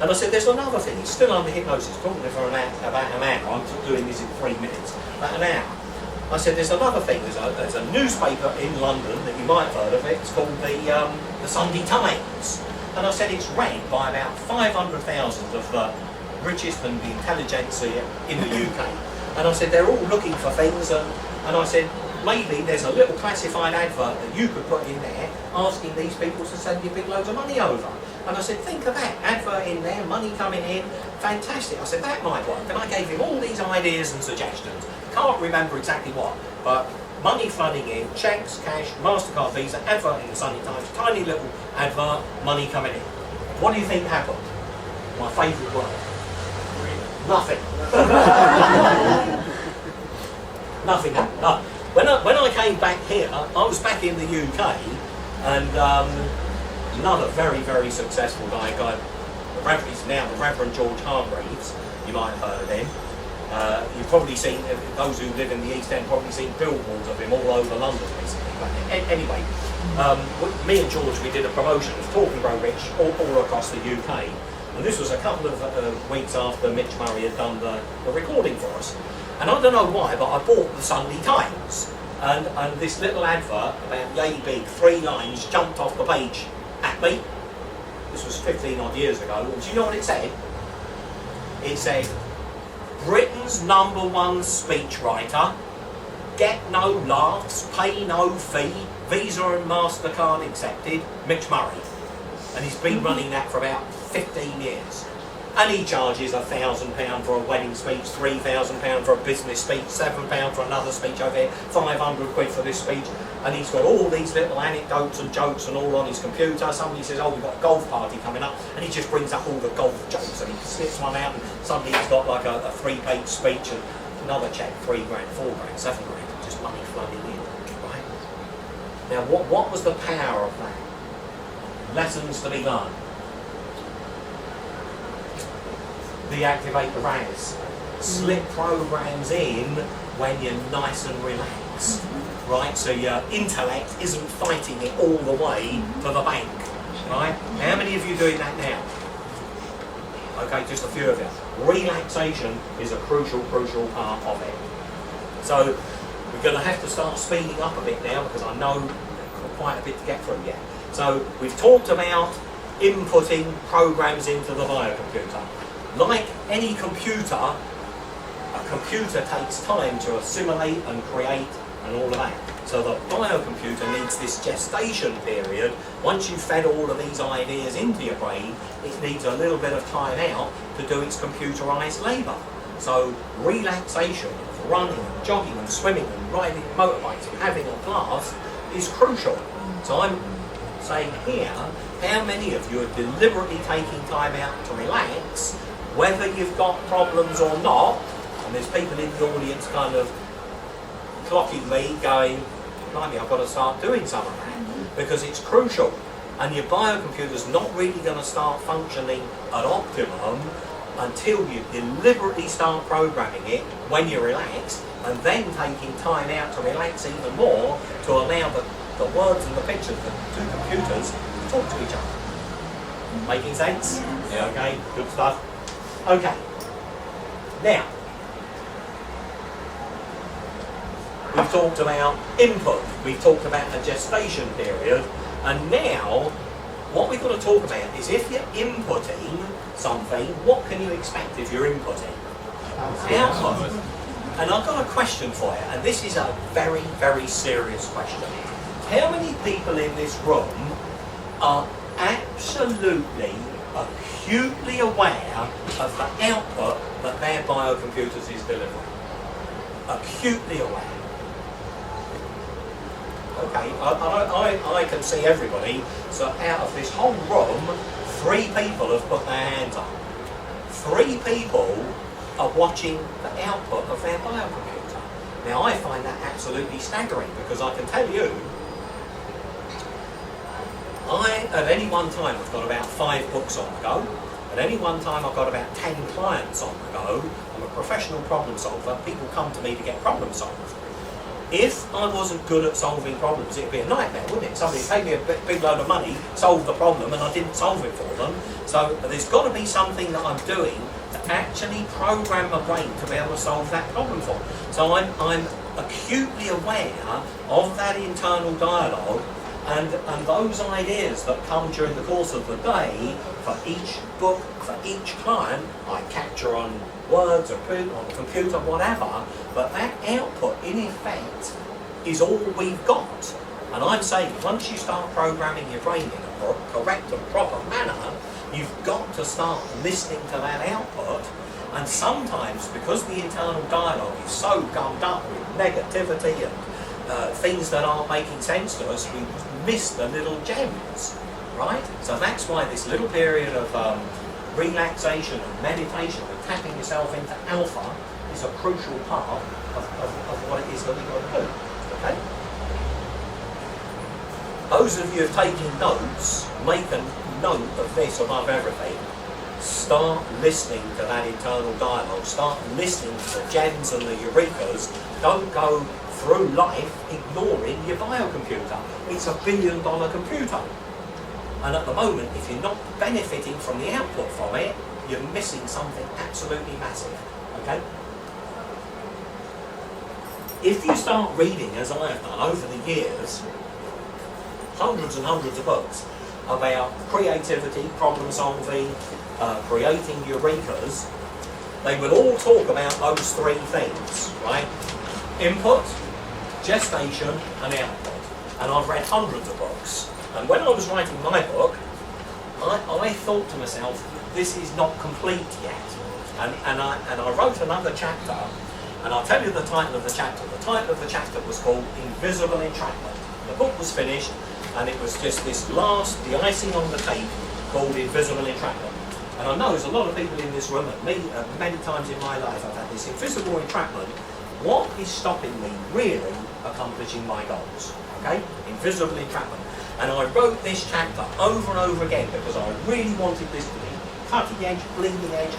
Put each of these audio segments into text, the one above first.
And I said, there's another thing, he's still under hypnosis, talking for about an hour, I'm doing this in 3 minutes, about an hour. I said, there's another thing, there's a newspaper in London that you might have heard of it, it's called the Sunday Times. And I said, it's read by about 500,000 of the richest and the intelligentsia in the UK. And I said, they're all looking for things, and I said, maybe there's a little classified advert that you could put in there asking these people to send you big loads of money over. And I said, think of that, advert in there, money coming in, fantastic. I said, that might work. And I gave him all these ideas and suggestions. Can't remember exactly what, but money flooding in, cheques, cash, MasterCard, Visa, advert in the Sunday Times, tiny little advert, money coming in. What do you think happened? My favourite word. Nothing. Nothing happened. No. When I came back here, I was back in the UK, and another very, very successful guy, he's now the Reverend George Hargreaves, you might have heard of him. You've probably seen, those who live in the East End, probably seen billboards of him all over London recently. But anyway, me and George, we did a promotion of Talk and Grow Rich all across the UK. And this was a couple of weeks after Mitch Murray had done the recording for us. And I don't know why, but I bought the Sunday Times. And this little advert, about yay big, 3 lines, jumped off the page at me. This was 15 odd years ago. And do you know what it said? It said, Britain's #1 speechwriter, get no laughs, pay no fee, Visa and MasterCard accepted, Mitch Murray. And he's been running that for about 15 years. And he charges £1,000 for a wedding speech, £3,000 for a business speech, £7 for another speech over here, 500 quid for this speech. And he's got all these little anecdotes and jokes and all on his computer. Somebody says, oh, we've got a golf party coming up, and he just brings up all the golf jokes, and he slips one out, and suddenly he's got like a 3-page speech, and another check, 3 grand, 4 grand, 7 grand, just money flooding in, right? Now, what was the power of that? Lessons to be learned. Deactivate the RAS. Slip programs in when you're nice and relaxed, right? So your intellect isn't fighting it all the way to the bank, right? How many of you doing that now? Okay, just a few of you. Relaxation is a crucial part of it. So we're going to have to start speeding up a bit now because I know we've got quite a bit to get through yet. So we've talked about inputting programs into the biocomputer. Like any computer, a computer takes time to assimilate and create and all of that. So the biocomputer needs this gestation period. Once you've fed all of these ideas into your brain, it needs a little bit of time out to do its computerized labour. So relaxation of running and jogging and swimming and riding motorbikes and having a blast is crucial. So I'm saying here, how many of you are deliberately taking time out to relax, whether you've got problems or not? And there's people in the audience kind of clocking me going, blimey, I've got to start doing some of that because it's crucial. And your biocomputer's not really going to start functioning at optimum until you deliberately start programming it when you're relaxed, and then taking time out to relax even more to allow the words and the pictures, the two computers, to talk to each other. Making sense? Yeah, okay, good stuff. Okay, now, we've talked about input, we've talked about a gestation period, and now what we've got to talk about is if you're inputting something, what can you expect if you're inputting? Output. And I've got a question for you, and this is a very, very serious question. How many people in this room are absolutely, acutely aware of the output that their biocomputers is delivering? Acutely aware. Okay, I can see everybody, so out of this whole room, 3 people have put their hands up. 3 people are watching the output of their biocomputer. Now I find that absolutely staggering because I can tell you, at any one time I've got about 5 books on the go. At any one time I've got about 10 clients on the go. I'm a professional problem solver. People come to me to get problem solved. If I wasn't good at solving problems, it'd be a nightmare, wouldn't it? Somebody paid me a big load of money, solved the problem, and I didn't solve it for them. So there's got to be something that I'm doing to actually program my brain to be able to solve that problem for them. So I'm acutely aware of that internal dialogue and those ideas that come during the course of the day for each book, for each client, I capture on words or on the computer, whatever, but that output in effect is all we've got. And I'm saying once you start programming your brain in a correct and proper manner, you've got to start listening to that output. And sometimes, because the internal dialogue is so gummed up with negativity and things that aren't making sense to us, we miss the little gems, right? So that's why this little period of relaxation and meditation and tapping yourself into alpha is a crucial part of what it is that we've got to do, okay? Those of you who have taken notes, make a note of this above everything. Start listening to that internal dialogue. Start listening to the gems and the eurekas. Don't go through life ignoring your biocomputer. It's $1 billion computer. And at the moment, if you're not benefiting from the output from it, you're missing something absolutely massive. Okay? If you start reading, as I have done over the years, hundreds and hundreds of books about creativity, problem solving, creating eurekas, they will all talk about those three things, right? Input, gestation, and output. And I've read hundreds of books. And when I was writing my book, I thought to myself, this is not complete yet. And I wrote another chapter, and I'll tell you the title of the chapter. The title of the chapter was called Invisible Entrapment. The book was finished, and it was just this last, the icing on the cake, called Invisible Entrapment. And I know there's a lot of people in this room, and me, many times in my life, I've had this invisible entrapment. What is stopping me really accomplishing my goals? Okay? Invisible entrapment. And I wrote this chapter over and over again because I really wanted this to be cutting edge, bleeding edge,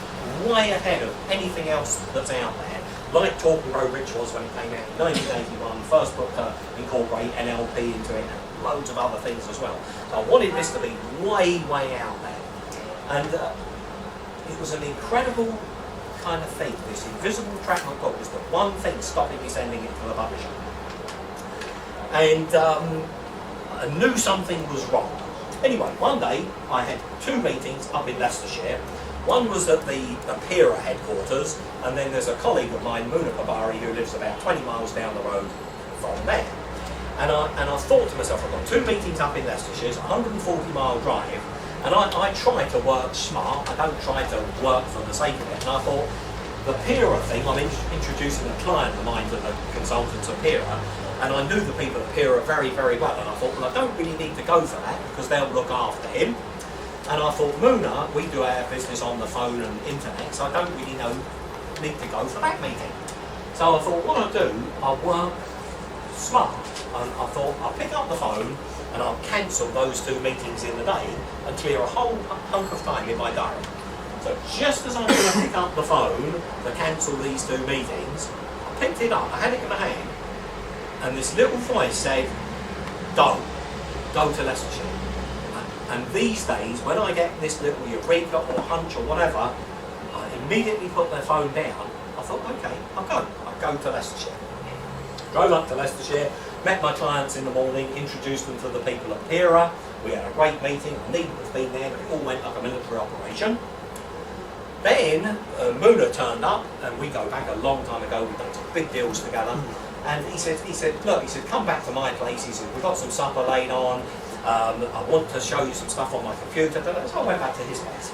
way ahead of anything else that's out there. Like Talk and Grow Rich was when it came out in 1981, first book to incorporate NLP into it, and loads of other things as well. So I wanted this to be way, way out there. And it was an incredible kind of thing. This invisible entrapment book was the one thing stopping me sending it to the publisher. And I knew something was wrong. Anyway, one day I had two meetings up in Leicestershire. One was at the Eureka headquarters, and then there's a colleague of mine, Muna Pabari, who lives about 20 miles down the road from there. And I thought to myself, I've got two meetings up in Leicestershire, it's a 140-mile drive, and I try to work smart, I don't try to work for the sake of it. And I thought, the Eureka thing, I'm introducing a client of mine to the consultants at Eureka, and I knew the people at Eureka very, very well, and I thought, well, I don't really need to go for that, because they'll look after him. And I thought, Muna, we do our business on the phone and internet, so I don't really need to go for that meeting. So I thought, what I'll do, I'll work smart. And I thought, I'll pick up the phone and I'll cancel those two meetings in the day and clear a whole hunk of time in my diary. So just as I was going to pick up the phone to cancel these two meetings, I picked it up, I had it in my hand, and this little voice said, go to Leicestershire. And these days, when I get this little eureka or hunch or whatever, I immediately put their phone down. I thought, okay, I'll go to Leicestershire. Drove up to Leicestershire, met my clients in the morning, introduced them to the people at Eureka. We had a great meeting. I needn't have been there, but it all went like a military operation. Then Muna turned up, and we go back a long time ago. We've done some big deals together. And he said, look, come back to my place. He said, we've got some supper laid on. I want to show you some stuff on my computer. So I went back to his place.